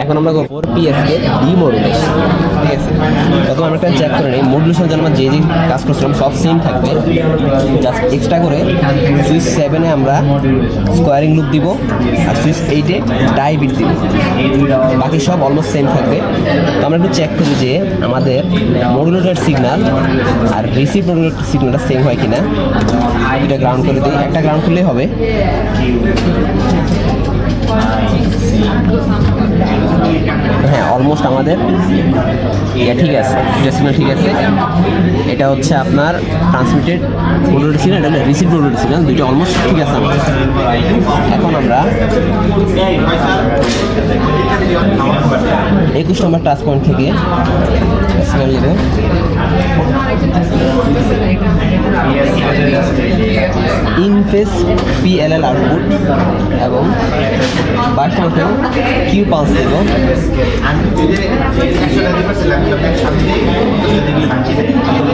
এখন আমরা করবো পিএসকে ডি মডুলেশন, ঠিক আছে। প্রথমে আমরা একটা চেক করে নিই মডুলেশন যেন আমরা যে যে কাজ করছিলাম সব সেম থাকবে, জাস্ট এক্সট্রা করে সুইচ 7-এ আমরা স্কোয়ারিং লুপ দিব আর সুইচ 8-এ ডাই বিট দিব, বাকি সব অলমোস্ট সেম থাকবে। তো আমরা একটু চেক করি যে আমাদের মডুলেটর সিগন্যাল আর রিসিভ মডুলেটর সিগন্যালটা সেম হয় কিনা। এটা গ্রাউন্ড করে দিই, একটা গ্রাউন্ড করলেই হবে। হ্যাঁ, অলমোস্ট আমাদের ঠিক আছে, সিগন্যাল ঠিক আছে। এটা হচ্ছে আপনার ট্রান্সমিটেড মডুলেটর সিগন্যাল, এটা রিসিভ মডুলেটর সিগন্যাল, দুইটা অলমোস্ট ঠিক আছে আমাদের। এখন আমরা 21 নম্বর টাচ পয়েন্ট থেকে সিগন্যাল নেব। ইনফেস PLL আউটপুট এবং 22 নম্বর কিউ পালস দেব।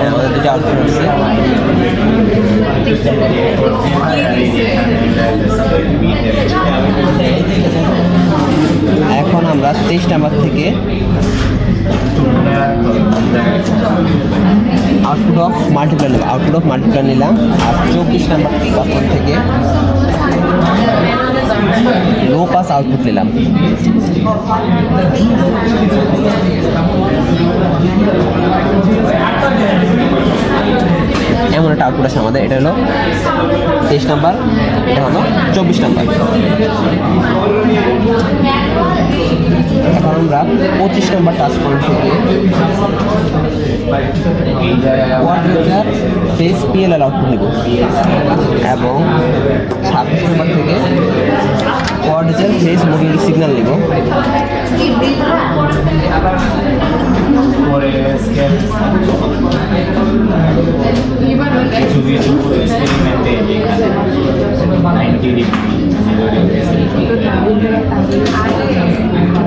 আমাদের দুটো আউটপুট হচ্ছে। এখন আমরা 23 নাম্বার থেকে আউটপুট অফ মাল্টিপ্লাই নিলাম, আউটপুট অফ মাল্টিপ্লাই নিলাম। আর 24 নাম্বার বাটন থেকে লো পাস আউটপুট নিলাম। এমন একটা আউটপুট আছে আমাদের। এটা হলো 23 নাম্বার, এটা হলো 24 নাম্বার। এখন আমরা 25 নাম্বার টাচ পয়েন্ট থেকে কোয়াড্রেচার ফেস PLL আউটপুট নিব এবং 26 নাম্বার থেকে কোয়াড্রেচার ফেস মডুলেটর সিগন্যাল নিব।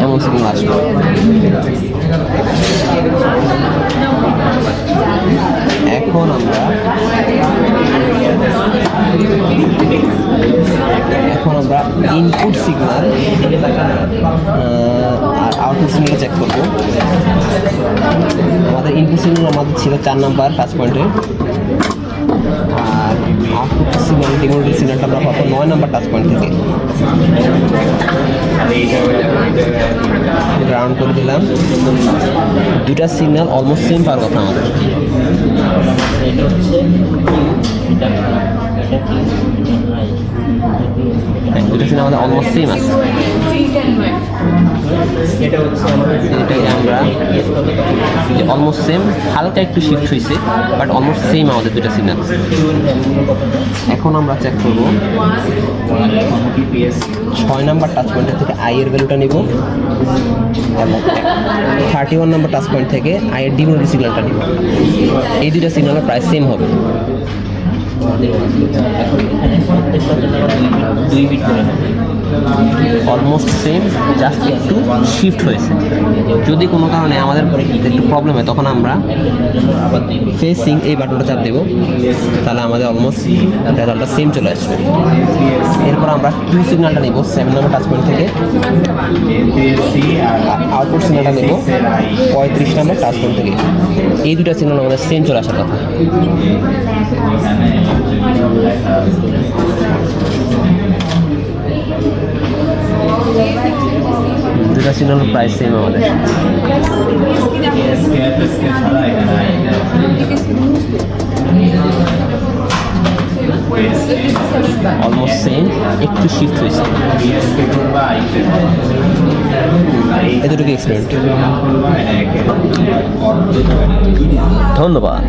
এমন সিগন্যাল আসবে। এখন আমরা ইনপুট সিগন্যাল আর আউটপুট সিগন্যাল চেক করবো। আমাদের ইনপুট সিগন্যাল আমাদের ছিল 4 নাম্বার টাচ পয়েন্টে, আর আউটপুট সিগন্যাল ডিমোডেল সিগন্যালটা আমরা পাবো 9 নাম্বার টাচ পয়েন্ট থেকে। গ্রাউন্ড করে দিলাম। দুটা সিগন্যাল অলমোস্ট সেম পাওয়ার কথা আমাদের। দুটা সিগন্যাল আমাদের অলমোস্ট সেম আছে। এটাই আমরা অলমোস্ট সেম, হালকা একটু শিফট হয়েছে বাট অলমোস্ট সেম আমাদের দুটা সিগন্যাল। এখন আমরা চেক করবো 6 নাম্বার টাচ পয়েন্টের থেকে আই এর ভ্যালুটা নিব এবং 31 নাম্বার টাচ পয়েন্ট থেকে আই এর ডিমোডুলেটর সিগন্যালটা নিব। এই দুইটা সিগন্যালের প্রায় সেম হবে। অলমোস্ট সেম, জাস্ট একটু শিফট হয়েছে। যদি কোনো কারণে আমাদের একটু প্রবলেম হয় তখন আমরা ফেসিং এই বাটনটা চাপ দেবো, তাহলে আমাদের অলমোস্ট রেজাল্টটা সেম চলে আসবে। এরপর আমরা কিউ সিগন্যালটা নেব 7 নাম্বার টাচ পয়েন্ট থেকে, আউটপুট সিগন্যালটা নেব 35 নাম্বার টাচ পয়েন্ট থেকে। এই দুটা সিগন্যাল আমাদের সেম চলে আসার কথা। দুটা সিগন্যাল প্রাইস সেম আমাদের। অলমোস্ট সেম, একটু শিফট হয়েছে। এতটুকু এক্সপেরিমেন্ট। ধন্যবাদ।